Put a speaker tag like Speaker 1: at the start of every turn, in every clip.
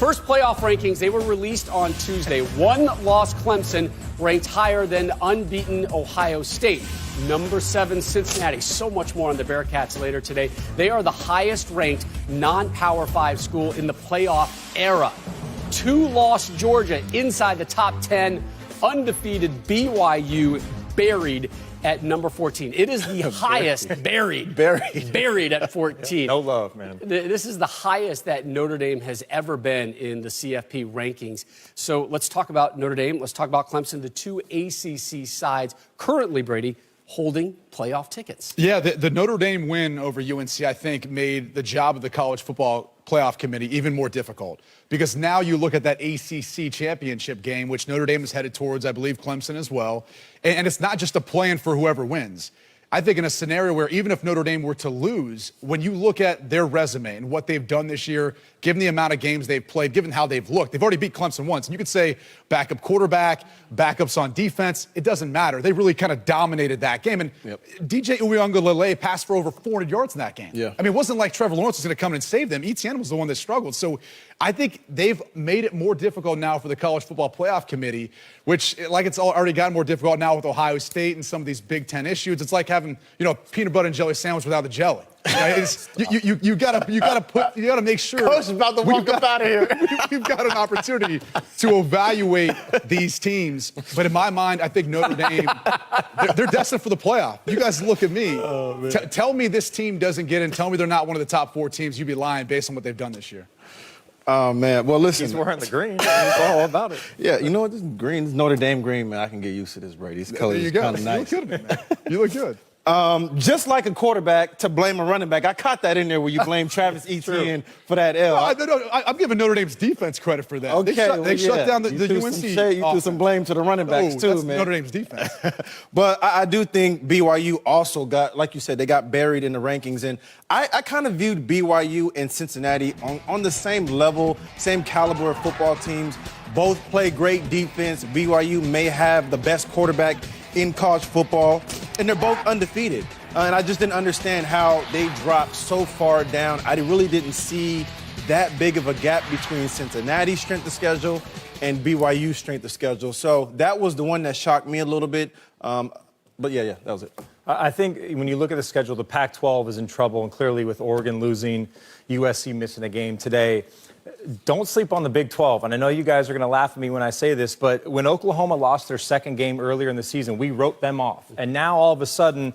Speaker 1: First playoff rankings, they were released on Tuesday. One-loss Clemson ranked higher than unbeaten Ohio State. Number 7 Cincinnati. So much more on the Bearcats later today. They are the highest-ranked non-Power 5 school in the playoff era. 2-loss Georgia inside the top 10. Undefeated BYU buried at number 14. It is the highest buried at 14.
Speaker 2: No love, man.
Speaker 1: This is the highest that Notre Dame has ever been in the CFP rankings. So let's talk about Notre Dame. Let's talk about Clemson, the two ACC sides currently, Brady, holding playoff tickets.
Speaker 3: Yeah, the Notre Dame win over UNC, I think, made the job of the college football playoff committee even more difficult, because now you look at that ACC championship game, which Notre Dame is headed towards, I believe Clemson as well, and it's not just a plan for whoever wins. I think in a scenario where even if Notre Dame were to lose, when you look at their resume and what they've done this year, given the amount of games they've played, given how they've looked, they've already beat Clemson once. And you could say backup quarterback, backups on defense. It doesn't matter. They really kind of dominated that game. And DJ Uiagalelei passed for over 400 yards in that game.
Speaker 4: Yeah.
Speaker 3: I mean, it wasn't like Trevor Lawrence was going to come in and save them. Etienne was the one that struggled. So I think they've made it more difficult now for the College Football Playoff Committee, which, like, it's already gotten more difficult now with Ohio State and some of these Big Ten issues. It's like having, peanut butter and jelly sandwich without the jelly. You gotta make sure.
Speaker 2: Coach is about to walk up out of here.
Speaker 3: We've got an opportunity to evaluate these teams, but in my mind, I think Notre Dame, they're destined for the playoff. You guys look at me. Tell me this team doesn't get in. Tell me they're not one of the top 4 teams. You'd be lying based on what they've done this year.
Speaker 2: Oh, man. Well, listen.
Speaker 4: He's wearing the green. It's all about it.
Speaker 2: Yeah, you know what? This green, this Notre Dame green, man, I can get used to this, Brady. These colors are kind of nice.
Speaker 3: You look good, man. You look good.
Speaker 2: Just like a quarterback to blame a running back. I caught that in there where you blame Travis Etienne for that L.
Speaker 3: I'm giving Notre Dame's defense credit for that.
Speaker 2: Okay,
Speaker 3: they shut down the UNC.
Speaker 2: You threw some blame to the running backs, too,
Speaker 3: that's
Speaker 2: man.
Speaker 3: Notre Dame's defense.
Speaker 2: But I do think BYU also got, like you said, they got buried in the rankings. And I kind of viewed BYU and Cincinnati on the same level, same caliber of football teams. Both play great defense. BYU may have the best quarterback in college football, and they're both undefeated. And I just didn't understand how they dropped so far down. I really didn't see that big of a gap between Cincinnati's strength of schedule and BYU's strength of schedule. So that was the one that shocked me a little bit. But yeah, that was it.
Speaker 4: I think when you look at the schedule, the Pac-12 is in trouble, and clearly with Oregon losing, USC missing a game today. Don't sleep on the Big 12. And I know you guys are going to laugh at me when I say this, but when Oklahoma lost their second game earlier in the season, we wrote them off. And now all of a sudden,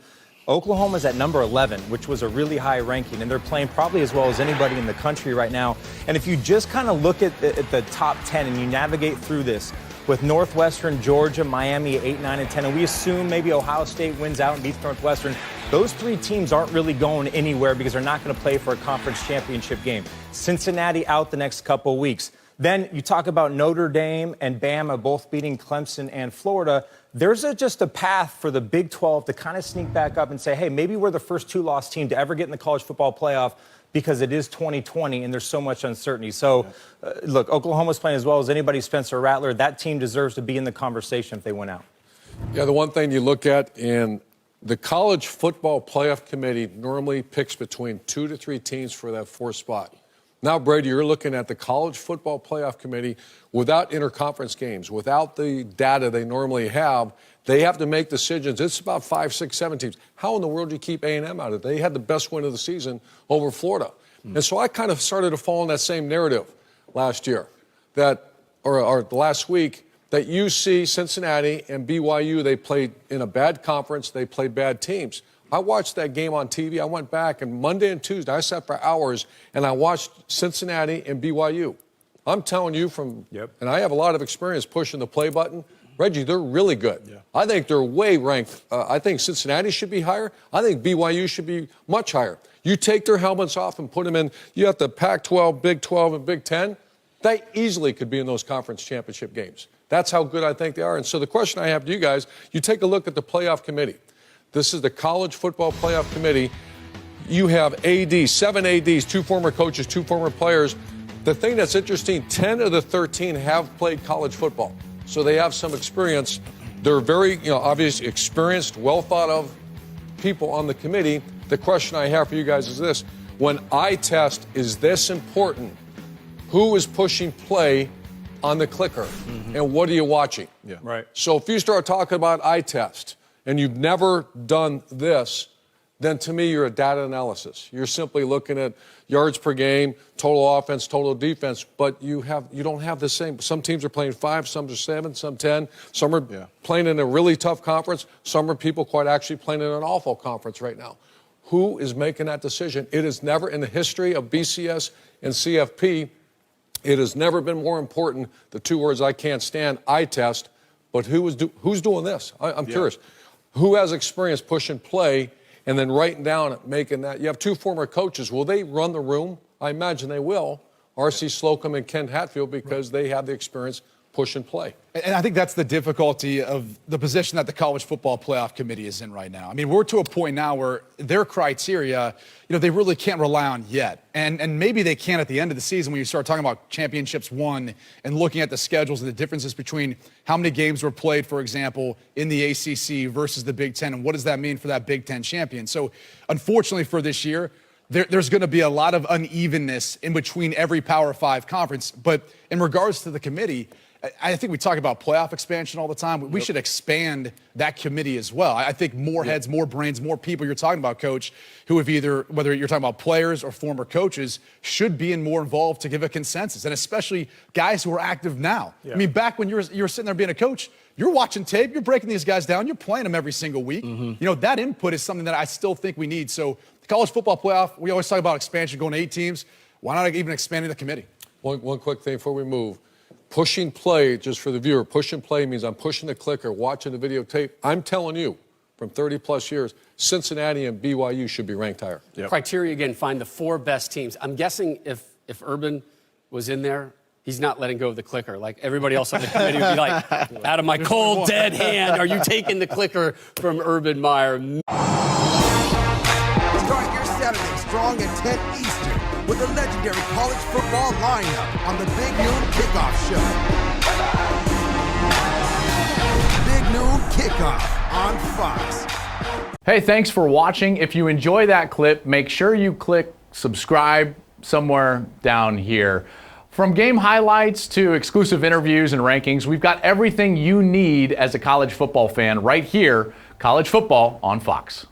Speaker 4: Oklahoma's at number 11, which was a really high ranking, and they're playing probably as well as anybody in the country right now. And if you just kind of look at the top 10 and you navigate through this, with Northwestern, Georgia, Miami at 8, 9, and 10, and we assume maybe Ohio State wins out and beats Northwestern, those 3 teams aren't really going anywhere because they're not going to play for a conference championship game. Cincinnati out the next couple of weeks. Then you talk about Notre Dame and Bama both beating Clemson and Florida. There's just a path for the Big 12 to kind of sneak back up and say, hey, maybe we're the first 2-loss team to ever get in the college football playoff, because it is 2020 and there's so much uncertainty. So, look, Oklahoma's playing as well as anybody. Spencer Rattler, that team deserves to be in the conversation if they went out.
Speaker 5: Yeah, the one thing you look at in the College Football Playoff Committee normally picks between 2 to 3 teams for that 4th spot. Now, Brady, you're looking at the College Football Playoff Committee without interconference games, without the data they normally have. They have to make decisions. It's about 5, 6, 7 teams. How in the world do you keep A&M out of it? They had the best win of the season over Florida. And so I kind of started to fall in that same narrative last year, or last week, that UC, Cincinnati, and BYU, they played in a bad conference. They played bad teams. I watched that game on TV. I went back, and Monday and Tuesday, I sat for hours, and I watched Cincinnati and BYU. I'm telling you and I have a lot of experience pushing the play button. Reggie, they're really good. Yeah. I think they're way ranked. I think Cincinnati should be higher. I think BYU should be much higher. You take their helmets off and put them in. You have the Pac-12, Big 12, and Big 10. They easily could be in those conference championship games. That's how good I think they are. And so the question I have to you guys, you take a look at the playoff committee. This is the College Football Playoff Committee. You have ADs, 7 ADs, 2 former coaches, 2 former players. The thing that's interesting, 10 of the 13 have played college football. So they have some experience. They're very, obviously experienced, well thought of people on the committee. The question I have for you guys is this. When eye test is this important, who is pushing play on the clicker, and what are you watching?
Speaker 2: Yeah.
Speaker 4: Right.
Speaker 5: So if you start talking about eye test and you've never done this, then to me you're a data analysis. You're simply looking at yards per game, total offense, total defense, but you don't have the same. Some teams are playing 5, some are 7, some 10, some are playing in a really tough conference, some are people quite actually playing in an awful conference right now. Who is making that decision? It is never in the history of BCS and CFP. It has never been more important, the two words I can't stand, eye test, but who's doing this? I'm curious. Who has experience pushing play and then writing down, making that? You have 2 former coaches. Will they run the room? I imagine they will. R.C. Slocum and Ken Hatfield, because they have the experience push and play.
Speaker 3: And I think that's the difficulty of the position that the College Football Playoff Committee is in right now. I mean, we're to a point now where their criteria, they really can't rely on yet. And maybe they can at the end of the season when you start talking about championships won and looking at the schedules and the differences between how many games were played, for example, in the ACC versus the Big Ten, and what does that mean for that Big Ten champion. So unfortunately for this year, there's going to be a lot of unevenness in between every Power 5 conference. But in regards to the committee, I think we talk about playoff expansion all the time. We should expand that committee as well. I think more heads, more brains, more people you're talking about, Coach, who have whether you're talking about players or former coaches, should be more involved to give a consensus, and especially guys who are active now. I mean, back when you were sitting there being a coach, you're watching tape, you're breaking these guys down, you're playing them every single week. That input is something that I still think we need. So the college football playoff, we always talk about expansion, going to 8 teams. Why not even expanding the committee?
Speaker 5: One quick thing before we move. Pushing play, just for the viewer, pushing play means I'm pushing the clicker, watching the videotape. I'm telling you, from 30-plus years, Cincinnati and BYU should be ranked higher.
Speaker 1: Criteria, again, find the 4 best teams. I'm guessing if Urban was in there, he's not letting go of the clicker. Like everybody else on the committee would be like, out of my cold, dead hand, are you taking the clicker from Urban Meyer?
Speaker 6: Start your Saturday strong at 10 Eastern with a legendary college football lineup on the Big Noon Kickoff Show. Big Noon Kickoff on Fox.
Speaker 7: Hey, thanks for watching. If you enjoy that clip, make sure you click subscribe somewhere down here. From game highlights to exclusive interviews and rankings, we've got everything you need as a college football fan right here, College Football on Fox.